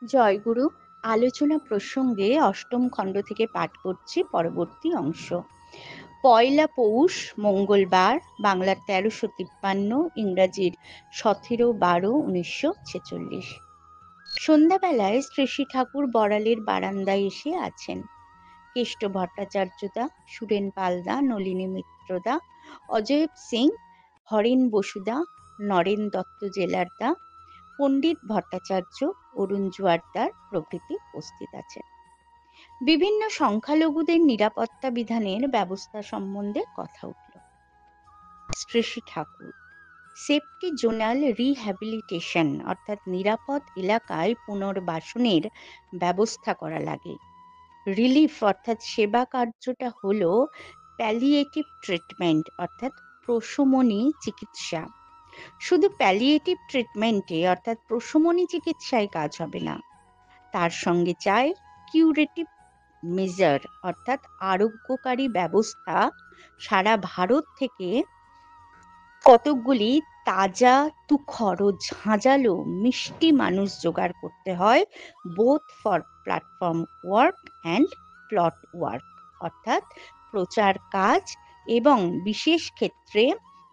জয়গুরু। আলোচনা প্রসঙ্গে অষ্টম খণ্ড থেকে পাঠ করছি পরবর্তী অংশ। পয়লা পৌষ মঙ্গলবার, বাংলার 1353, ইংরাজির 17/12/1946। সন্ধ্যাবেলায় শ্রী ঠাকুর বড়ালের বারান্দায় এসে আছেন। কেষ্ট ভট্টাচার্যদা, সুরেন পালদা, নলিনী মিত্রদা, অজয় সিং, হরেন বসুদা, নরেন দত্ত জেলারদা, পণ্ডিত ভট্টাচার্য, অরুণ জোয়ারদার প্রভৃতি উপস্থিত আছেন। বিভিন্ন সংখ্যালঘুদের নিরাপত্তা বিধানের ব্যবস্থা সম্বন্ধে কথা উঠল। Shri Thakur, safety zonal rehabilitation অর্থাৎ নিরাপদ এলাকায় পুনর্বাসনের ব্যবস্থা করা লাগে। রিলিফ অর্থাৎ সেবা কার্যটা হলো প্যালিয়েটিভ ট্রিটমেন্ট অর্থাৎ প্রশমনী চিকিৎসা। শুধু প্যালিয়েটিভ ট্রিটমেন্টে অর্থাৎ প্রশমনী চিকিৎসায় কাজ হবে না, তার সঙ্গে চাই কিউরেটিভ মেজার অর্থাৎ আরোগ্যকারী ব্যবস্থা। সারা ভারত থেকে কতকগুলি তাজা, তুখর ও ঝাঁঝালো মিষ্টি মানুষ জোগাড় করতে হয়, both for platform work and plot work অর্থাৎ প্রচার কাজ এবং বিশেষ ক্ষেত্রে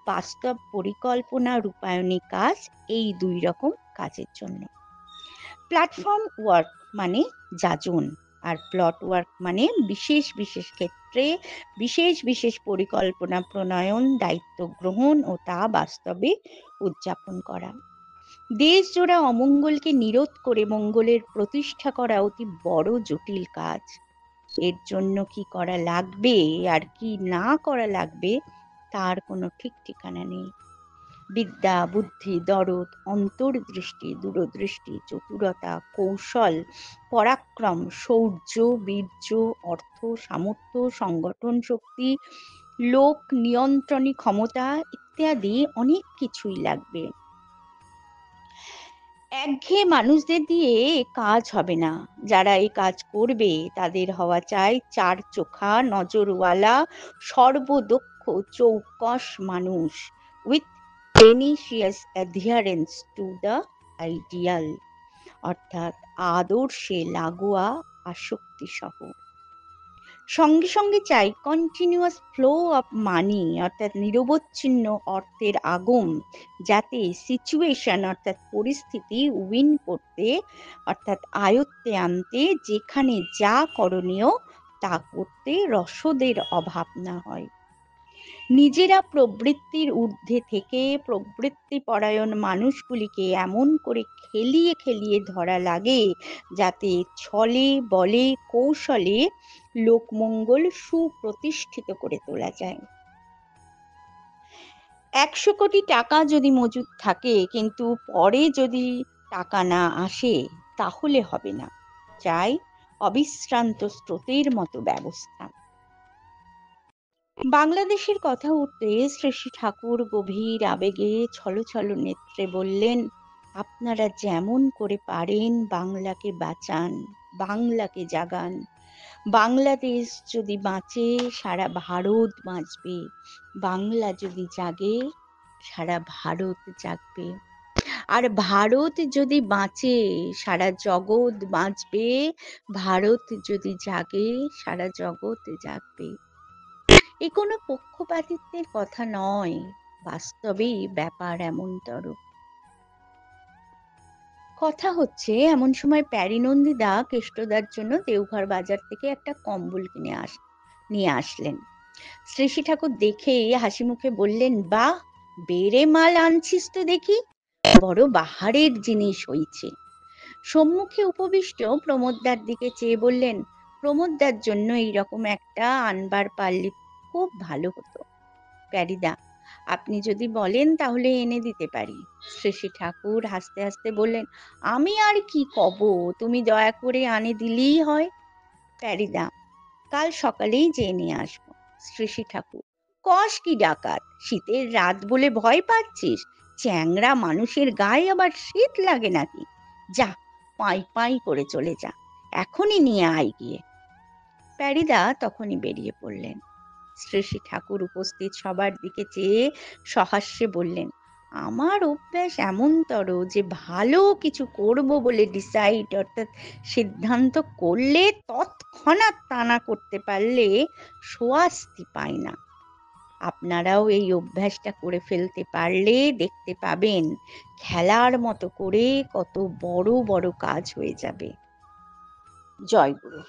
বাস্তব পরিকল্পনা রূপায়ণী কাজ, এই দুই রকম কাজের জন্য। প্ল্যাটফর্ম ওয়ার্ক মানে যাজন, আর প্লট ওয়ার্ক মানে বিশেষ বিশেষ ক্ষেত্রে বিশেষ বিশেষ পরিকল্পনা প্রণয়ন, দায়িত্ব গ্রহণ ও তা বাস্তবে উদযাপন করা। দেশ জোড়া অমঙ্গলকে নিরোধ করে মঙ্গলের প্রতিষ্ঠা করা অতি বড় জটিল কাজ। এর জন্য কি করা লাগবে আর কি না করা লাগবে তার কোনো ঠিক ঠিকানা নেই। বিদ্যা, বুদ্ধি, দরদ, অন্তর্দৃষ্টি, দূরদৃষ্টি, চতুরতা, কৌশল, পরাক্রম, শৌর্য, বীর্য, অর্থ, সামর্থ্য, সংগঠন শক্তি, লোক নিয়ন্ত্রণী ক্ষমতা ইত্যাদি অনেক কিছুই লাগবে। একঘেয়ে মানুষদের দিয়ে কাজ হবে না। যারা এই কাজ করবে তাদের হওয়া চাই চার চোখা, নজরওয়ালা, সর্বদক্ষ, চৌকস মানুষ with tenacious adherence to the ideal অর্থাৎ আদর্শে লাগোয়া আসক্তি সহ। সঙ্গে সঙ্গে চাই কন্টিনিউয়াস ফ্লো অফ মানি অর্থাৎ নিরবচ্ছিন্ন অর্থের আগম, যাতে সিচুয়েশন অর্থাৎ পরিস্থিতি উইন করতে অর্থাৎ আয়ত্তে আনতে যেখানে যা করণীয় তা করতে রসদের অভাব না হয়। নিজেরা প্রবৃত্তির ঊর্ধ্বে থেকে প্রবৃত্তিপরায়ণ মানুষগুলিকে এমন করে খেলিয়ে খেলিয়ে ধরা লাগে যাতে ছলে বলে কৌশলে লোকমঙ্গল সুপ্রতিষ্ঠিত করে তোলা যায়। 100 কোটি টাকা যদি মজুদ থাকে কিন্তু পরে যদি টাকা না আসে তাহলে হবে না। চাই অবিশ্রান্ত স্রোতের মতো ব্যবস্থা। বাংলাদেশের কথা উঠতে শ্রী ঠাকুর গভীর আবেগে ছলছল নেত্রে বললেন, আপনারা যেমন করে পারেন বাংলাকে বাঁচান, বাংলাকে জাগান। বাংলাদেশ যদি বাঁচে সারা ভারত বাঁচবে, বাংলা যদি জাগে সারা ভারত জাগবে, আর ভারত যদি বাঁচে সারা জগৎ বাঁচবে, ভারত যদি জাগে সারা জগৎ জাগবে। এ কোনো পক্ষপাতিত্বের কথা নয়, বাস্তবেই ব্যাপার এমনতর। কথা হচ্ছে এমন সময় প্যারীনন্দীদা কেষ্টদার জন্য দেওঘর বাজার থেকে একটা কম্বল নিয়ে আসলেন। শ্রী ঠাকুর দেখে হাসি মুখে বললেন, বাহ, বেড়ে মাল আনছিস তো দেখি, বড় বাহারের জিনিস হইছে। সম্মুখে উপবিষ্ট প্রমোদদার দিকে চেয়ে বললেন, প্রমোদদার জন্য এইরকম একটা আনবার পারলে খুব ভালো হতো। প্যারিদা, আপনি যদি বলেন তাহলে এনে দিতে পারি। শ্রী ঠাকুর হাসতে হাসতে বললেন, আমি আর কি কব, তুমি দয়া করে আনে দিলেই হয়। প্যারিদা, কাল সকালেই যেয়ে নিয়ে আসবো। শ্রী ঠাকুর, কস কি ডাকাত, শীতের রাত বলে ভয় পাচ্ছিস? চ্যাংড়া মানুষের গায়ে আবার শীত লাগে নাকি? যা, পাই পাই করে চলে যা, এখনই নিয়ে আয় গিয়ে। প্যারিদা তখনই বেরিয়ে পড়লেন। শ্রী ঠাকুর উপস্থিত সবার দিকে চেয়ে সহাস্যে বললেন, আমার অভ্যাস এমনতর যে ভালো কিছু করব বলে ডিসাইড অর্থাৎ সিদ্ধান্ত করলে তৎক্ষণাৎ তা না করতে পারলে স্বস্তি পাই না। আপনারাও এই অভ্যাসটা করে ফেলতে পারলে দেখতে পাবেন খেলার মতো করে কত বড় বড় কাজ হয়ে যাবে। জয় গুরু।